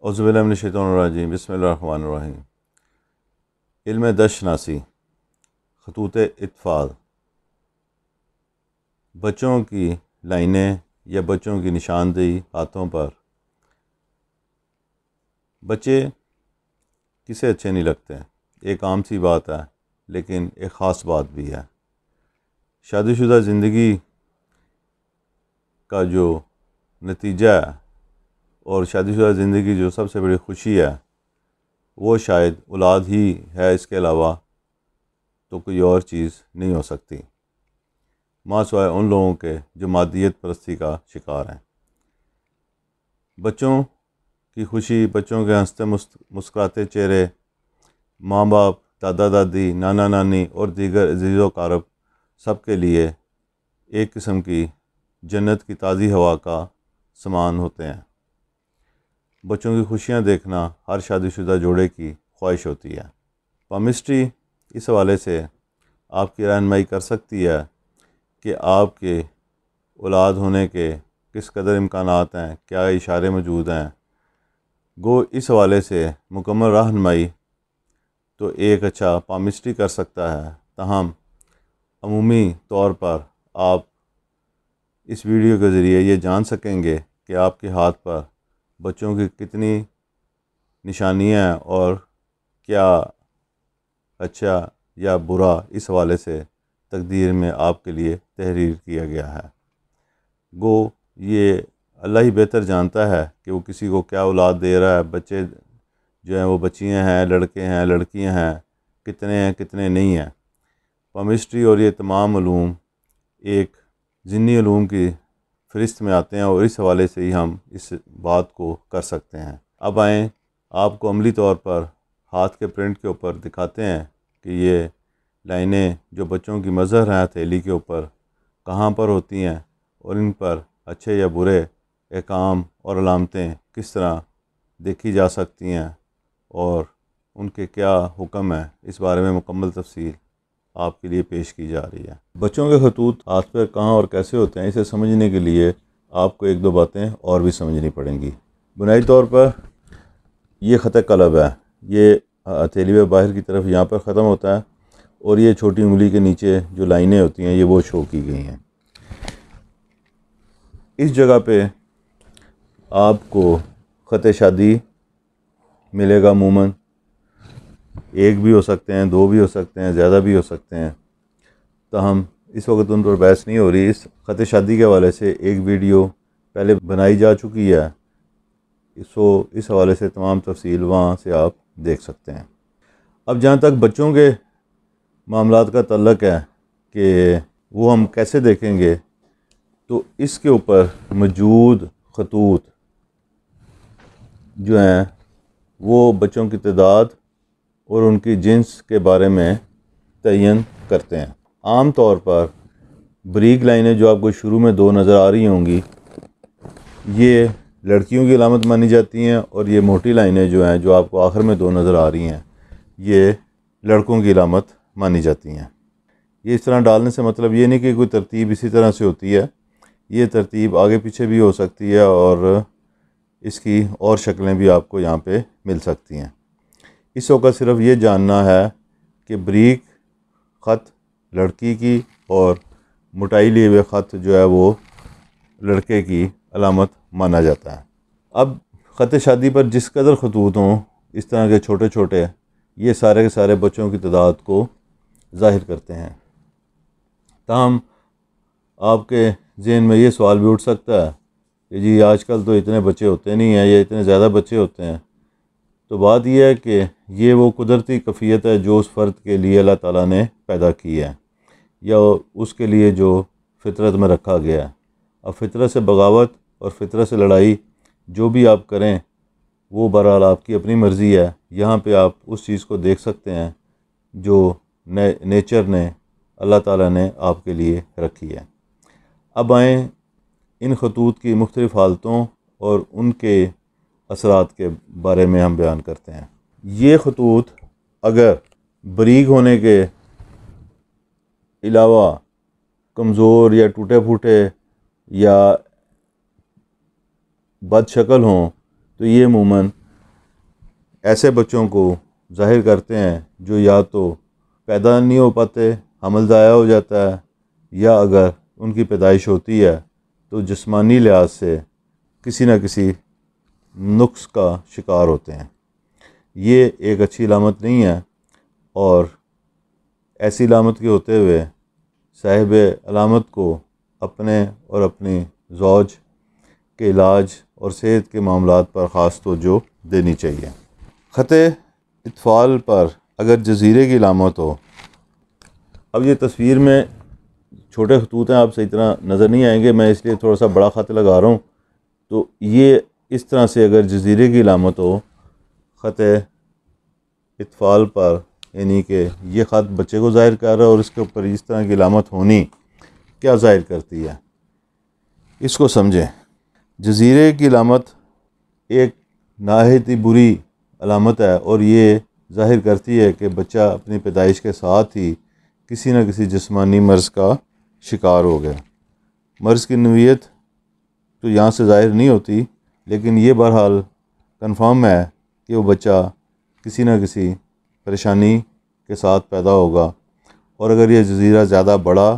اعوذ باللہ من الشیطان الرجیم، بسم اللہ الرحمن الرحیم۔ علم دست شناسی، خطوط اطفال، بچوں کی لائنیں یا بچوں کی نشاندہی ہاتھوں پر۔ بچے کسے اچھے نہیں لگتے، ایک عام سی بات ہے، لیکن ایک خاص بات بھی ہے۔ شادی شدہ زندگی کا جو نتیجہ ہے اور شادی شدہ زندگی جو سب سے بڑی خوشی ہے وہ شاید اولاد ہی ہے، اس کے علاوہ تو کوئی اور چیز نہیں ہو سکتی، ماں سوائے ان لوگوں کے جو مادیت پرستی کا شکار ہیں۔ بچوں کی خوشی، بچوں کے ہنستے مسکراتے چہرے، ماں باپ، دادا دادی، نانا نانی اور دیگر عزیز و اقارب سب کے لیے ایک قسم کی جنت کی تازی ہوا کا سامان ہوتے ہیں۔ بچوں کی خوشیاں دیکھنا ہر شادی شدہ جوڑے کی خواہش ہوتی ہے۔ پامسٹری اس حوالے سے آپ کی رہنمائی کر سکتی ہے کہ آپ کے اولاد ہونے کے کس قدر امکانات ہیں، کیا اشارے موجود ہیں۔ گو اس حوالے سے مکمل رہنمائی تو ایک اچھا پامسٹری کر سکتا ہے، تاہم عمومی طور پر آپ اس ویڈیو کے ذریعے یہ جان سکیں گے کہ آپ کے ہاتھ پر بچوں کی کتنی نشانیاں ہیں اور کیا اچھا یا برا اس حوالے سے تقدیر میں آپ کے لیے تحریر کیا گیا ہے۔ گو یہ اللہ ہی بہتر جانتا ہے کہ وہ کسی کو کیا اولاد دے رہا ہے۔ بچے جو ہیں وہ بچیاں ہیں، لڑکے ہیں، لڑکیاں ہیں، کتنے نہیں ہیں۔ پامسٹری اور یہ تمام علوم ایک ضمنی علوم کی فہرست میں آتے ہیں اور اس حوالے سے ہی ہم اس بات کو کر سکتے ہیں۔ اب آئیں آپ کو عملی طور پر ہاتھ کے پرنٹ کے اوپر دکھاتے ہیں کہ یہ لائنیں جو بچوں کی مظہر ہیں ہتھیلی کے اوپر کہاں پر ہوتی ہیں اور ان پر اچھے یا برے احکام اور علامتیں کس طرح دیکھی جا سکتی ہیں اور ان کے کیا حکم ہیں، اس بارے میں مکمل تفصیل آپ کے لیے پیش کی جا رہی ہے۔ بچوں کے خطوط ہاتھ پہ کہاں اور کیسے ہوتے ہیں، اسے سمجھنے کے لیے آپ کو ایک دو باتیں اور بھی سمجھنی پڑیں گی۔ بنیادی طور پر یہ خط قلب ہے، یہ ہتھیلی پہ باہر کی طرف یہاں پر ختم ہوتا ہے اور یہ چھوٹی انگلی کے نیچے جو لائنیں ہوتی ہیں یہ وہ شو کی گئی ہیں۔ اس جگہ پہ آپ کو خط شادی ملے گا، عموماً ایک بھی ہو سکتے ہیں، دو بھی ہو سکتے ہیں، زیادہ بھی ہو سکتے ہیں، تاہم اس وقت ان پر بحث نہیں ہو رہی۔ اس خط شادی کے حوالے سے ایک ویڈیو پہلے بنائی جا چکی ہے، اس حوالے سے تمام تفصیل وہاں سے آپ دیکھ سکتے ہیں۔ اب جہاں تک بچوں کے معاملات کا تعلق ہے کہ وہ ہم کیسے دیکھیں گے، تو اس کے اوپر موجود خطوط جو ہیں وہ بچوں کی تعداد اور ان کی جنس کے بارے میں تعین کرتے ہیں۔ عام طور پر بریک لائنیں جو آپ کو شروع میں دو نظر آ رہی ہوں گی، یہ لڑکیوں کی علامت مانی جاتی ہیں، اور یہ موٹی لائنیں جو ہیں جو آپ کو آخر میں دو نظر آ رہی ہیں، یہ لڑکوں کی علامت مانی جاتی ہیں۔ یہ اس طرح ڈالنے سے مطلب یہ نہیں کہ کوئی ترتیب اسی طرح سے ہوتی ہے، یہ ترتیب آگے پیچھے بھی ہو سکتی ہے اور اس کی اور شکلیں بھی آپ کو یہاں پہ مل سکتی ہیں۔ اس وقت صرف یہ جاننا ہے کہ بریک خط لڑکی کی اور موٹائی لیے ہوئے خط جو ہے وہ لڑکے کی علامت مانا جاتا ہے۔ اب خط شادی پر جس قدر خطوط ہوں اس طرح کے چھوٹے چھوٹے، یہ سارے کے سارے بچوں کی تعداد کو ظاہر کرتے ہیں۔ تاہم آپ کے ذہن میں یہ سوال بھی اٹھ سکتا ہے کہ جی آج کل تو اتنے بچے ہوتے نہیں ہیں یا اتنے زیادہ بچے ہوتے ہیں۔ تو بات یہ ہے کہ یہ وہ قدرتی کیفیت ہے جو اس فرد کے لیے اللہ تعالیٰ نے پیدا کی ہے یا اس کے لیے جو فطرت میں رکھا گیا ہے۔ اب فطرت سے بغاوت اور فطرت سے لڑائی جو بھی آپ کریں وہ بہرحال آپ کی اپنی مرضی ہے۔ یہاں پہ آپ اس چیز کو دیکھ سکتے ہیں جو نیچر نے، اللہ تعالیٰ نے آپ کے لیے رکھی ہے۔ اب آئیں ان خطوط کی مختلف حالتوں اور ان کے اثرات کے بارے میں ہم بیان کرتے ہیں۔ یہ خطوط اگر بریک ہونے کے علاوہ کمزور یا ٹوٹے پھوٹے یا بد شکل ہوں تو یہ عموماً ایسے بچوں کو ظاہر کرتے ہیں جو یا تو پیدا نہیں ہو پاتے، حمل ضائع ہو جاتا ہے، یا اگر ان کی پیدائش ہوتی ہے تو جسمانی لحاظ سے کسی نہ کسی نقص کا شکار ہوتے ہیں۔ یہ ایک اچھی علامت نہیں ہے، اور ایسی علامت کے ہوتے ہوئے صاحب علامت کو اپنے اور اپنی زوج کے علاج اور صحت کے معاملات پر خاص توجہ دینی چاہیے۔ خط اطفال پر اگر جزیرے کی علامت ہو، اب یہ تصویر میں چھوٹے خطوط ہیں، آپ صحیح طرح نظر نہیں آئیں گے، میں اس لیے تھوڑا سا بڑا خط لگا رہا ہوں، تو یہ اس طرح سے اگر جزیرے کی علامت ہو خط اطفال پر، یعنی کہ یہ خط بچے کو ظاہر کر رہا ہے اور اس کے اوپر اس طرح کی علامت ہونی کیا ظاہر کرتی ہے، اس کو سمجھیں۔ جزیرے کی علامت ایک نہایت ہی بری علامت ہے، اور یہ ظاہر کرتی ہے کہ بچہ اپنی پیدائش کے ساتھ ہی کسی نہ کسی جسمانی مرض کا شکار ہو گیا۔ مرض کی نوعیت تو یہاں سے ظاہر نہیں ہوتی، لیکن یہ بہرحال کنفرم ہے کہ وہ بچہ کسی نہ کسی پریشانی کے ساتھ پیدا ہوگا، اور اگر یہ جزیرہ زیادہ بڑا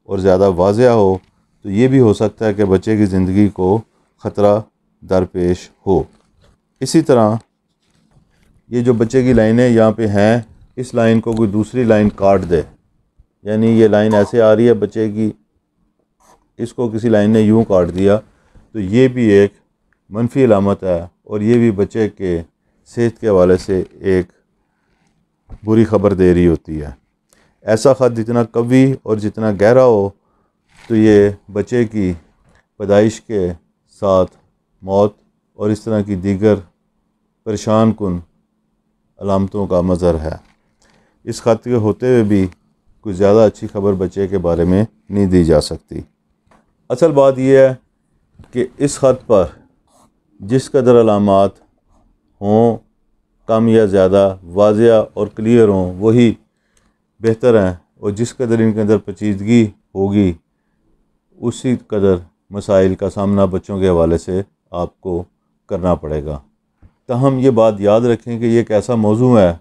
اور زیادہ واضح ہو تو یہ بھی ہو سکتا ہے کہ بچے کی زندگی کو خطرہ درپیش ہو۔ اسی طرح یہ جو بچے کی لائنیں یہاں پہ ہیں، اس لائن کو کوئی دوسری لائن کاٹ دے، یعنی یہ لائن ایسے آ رہی ہے بچے کی، اس کو کسی لائن نے یوں کاٹ دیا، تو یہ بھی ایک منفی علامت ہے، اور یہ بھی بچے کے صحت کے حوالے سے ایک بری خبر دے رہی ہوتی ہے۔ ایسا خط جتنا قوی اور جتنا گہرا ہو تو یہ بچے کی پیدائش کے ساتھ موت اور اس طرح کی دیگر پریشان کن علامتوں کا مظہر ہے۔ اس خط کے ہوتے ہوئے بھی کوئی زیادہ اچھی خبر بچے کے بارے میں نہیں دی جا سکتی۔ اصل بات یہ ہے کہ اس خط پر جس قدر علامات ہوں، کم یا زیادہ واضح اور کلیئر ہوں، وہی بہتر ہیں، اور جس قدر ان کے اندر پیچیدگی ہوگی اسی قدر مسائل کا سامنا بچوں کے حوالے سے آپ کو کرنا پڑے گا۔ تاہم یہ بات یاد رکھیں کہ یہ ایک ایسا موضوع ہے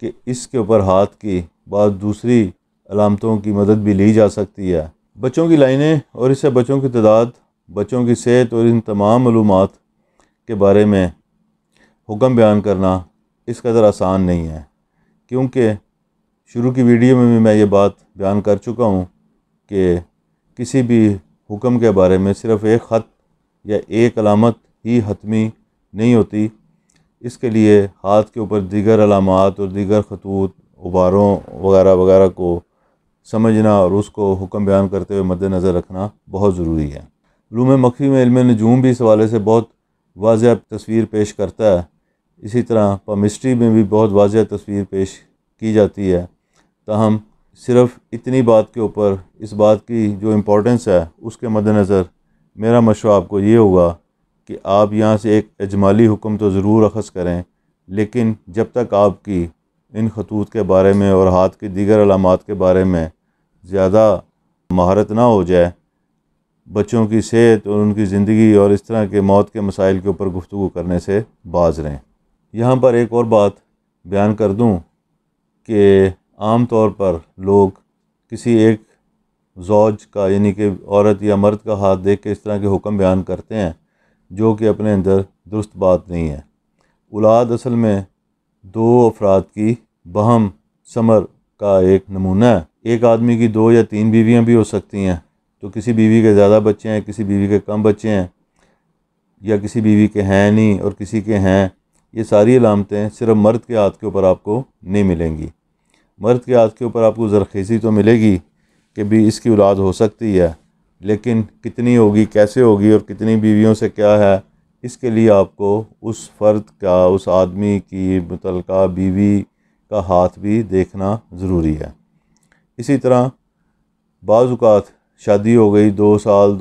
کہ اس کے اوپر ہاتھ کی بعض دوسری علامتوں کی مدد بھی لی جا سکتی ہے۔ بچوں کی لائنیں اور اس سے بچوں کی تعداد، بچوں کی صحت اور ان تمام معلومات کے بارے میں حکم بیان کرنا اس قدر آسان نہیں ہے، کیونکہ شروع کی ویڈیو میں بھی میں یہ بات بیان کر چکا ہوں کہ کسی بھی حکم کے بارے میں صرف ایک خط یا ایک علامت ہی حتمی نہیں ہوتی، اس کے لیے ہاتھ کے اوپر دیگر علامات اور دیگر خطوط، غباروں وغیرہ وغیرہ کو سمجھنا اور اس کو حکم بیان کرتے ہوئے مد نظر رکھنا بہت ضروری ہے۔ علوم مخفی میں علم نجوم بھی اس حوالے سے بہت واضح تصویر پیش کرتا ہے، اسی طرح پامسٹری میں بھی بہت واضح تصویر پیش کی جاتی ہے۔ تاہم صرف اتنی بات کے اوپر اس بات کی جو امپورٹنس ہے اس کے مد نظر میرا مشورہ آپ کو یہ ہوگا کہ آپ یہاں سے ایک اجمالی حکم تو ضرور اخذ کریں، لیکن جب تک آپ کی ان خطوط کے بارے میں اور ہاتھ کی دیگر علامات کے بارے میں زیادہ مہارت نہ ہو جائے، بچوں کی صحت اور ان کی زندگی اور اس طرح کے موت کے مسائل کے اوپر گفتگو کرنے سے باز رہیں۔ یہاں پر ایک اور بات بیان کر دوں کہ عام طور پر لوگ کسی ایک زوج کا، یعنی کہ عورت یا مرد کا ہاتھ دیکھ کے اس طرح کے حکم بیان کرتے ہیں جو کہ اپنے اندر درست بات نہیں ہے۔ اولاد اصل میں دو افراد کی باہم ثمر کا ایک نمونہ ہے۔ ایک آدمی کی 2 یا 3 بیویاں بھی ہو سکتی ہیں، تو کسی بیوی کے زیادہ بچے ہیں، کسی بیوی کے کم بچے ہیں، یا کسی بیوی کے ہیں نہیں اور کسی کے ہیں۔ یہ ساری علامتیں صرف مرد کے ہاتھ کے اوپر آپ کو نہیں ملیں گی۔ مرد کے ہاتھ کے اوپر آپ کو زرخیزی تو ملے گی کہ بھی اس کی اولاد ہو سکتی ہے، لیکن کتنی ہوگی، کیسے ہوگی اور کتنی بیویوں سے کیا ہے، اس کے لیے آپ کو اس فرد کا، اس آدمی کی متعلقہ بیوی کا ہاتھ بھی دیکھنا ضروری ہے۔ اسی طرح بعض اوقات شادی ہو گئی، 2 سال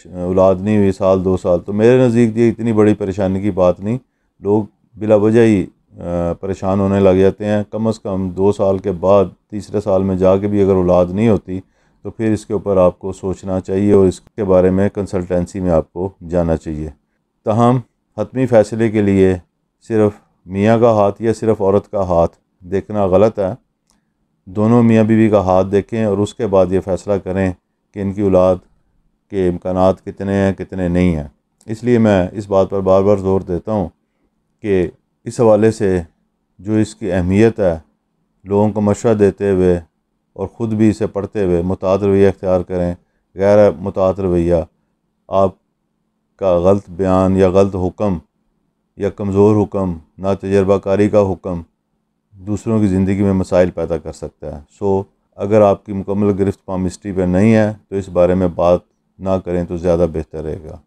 اولاد نہیں ہوئی، 2 سال، تو میرے نزدیک یہ اتنی بڑی پریشانی کی بات نہیں، لوگ بلا وجہ ہی پریشان ہونے لگ جاتے ہیں۔ کم از کم 2 سال کے بعد 3 سال میں جا کے بھی اگر اولاد نہیں ہوتی تو پھر اس کے اوپر آپ کو سوچنا چاہیے اور اس کے بارے میں کنسلٹنسی میں آپ کو جانا چاہیے۔ تاہم حتمی فیصلے کے لیے صرف میاں کا ہاتھ یا صرف عورت کا ہاتھ دیکھنا غلط ہے۔ دونوں میاں بیوی کا ہاتھ دیکھیں اور اس کے بعد یہ فیصلہ کریں کہ ان کی اولاد کے امکانات کتنے ہیں کتنے نہیں ہیں۔ اس لیے میں اس بات پر بار بار زور دیتا ہوں کہ اس حوالے سے جو اس کی اہمیت ہے، لوگوں کو مشورہ دیتے ہوئے اور خود بھی اسے پڑھتے ہوئے متعدد رویہ اختیار کریں۔ غیر متعدد رویہ آپ کا غلط بیان یا غلط حکم یا کمزور حکم، نا تجربہ کاری کا حکم دوسروں کی زندگی میں مسائل پیدا کر سکتا ہے۔ اگر آپ کی مکمل گرفت پامسٹری پہ نہیں ہے تو اس بارے میں بات نہ کریں تو زیادہ بہتر رہے گا۔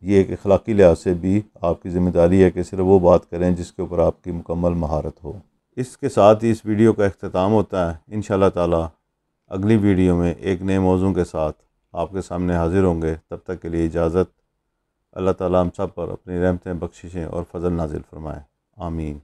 یہ ایک اخلاقی لحاظ سے بھی آپ کی ذمہ داری ہے کہ صرف وہ بات کریں جس کے اوپر آپ کی مکمل مہارت ہو۔ اس کے ساتھ ہی اس ویڈیو کا اختتام ہوتا ہے۔ انشاءاللہ تعالی اگلی ویڈیو میں ایک نئے موضوع کے ساتھ آپ کے سامنے حاضر ہوں گے۔ تب تک کے لیے اجازت۔ اللہ تعالی ہم سب پر اپنی رحمتیں، بخششیں اور فضل نازل فرمائے۔ آمین۔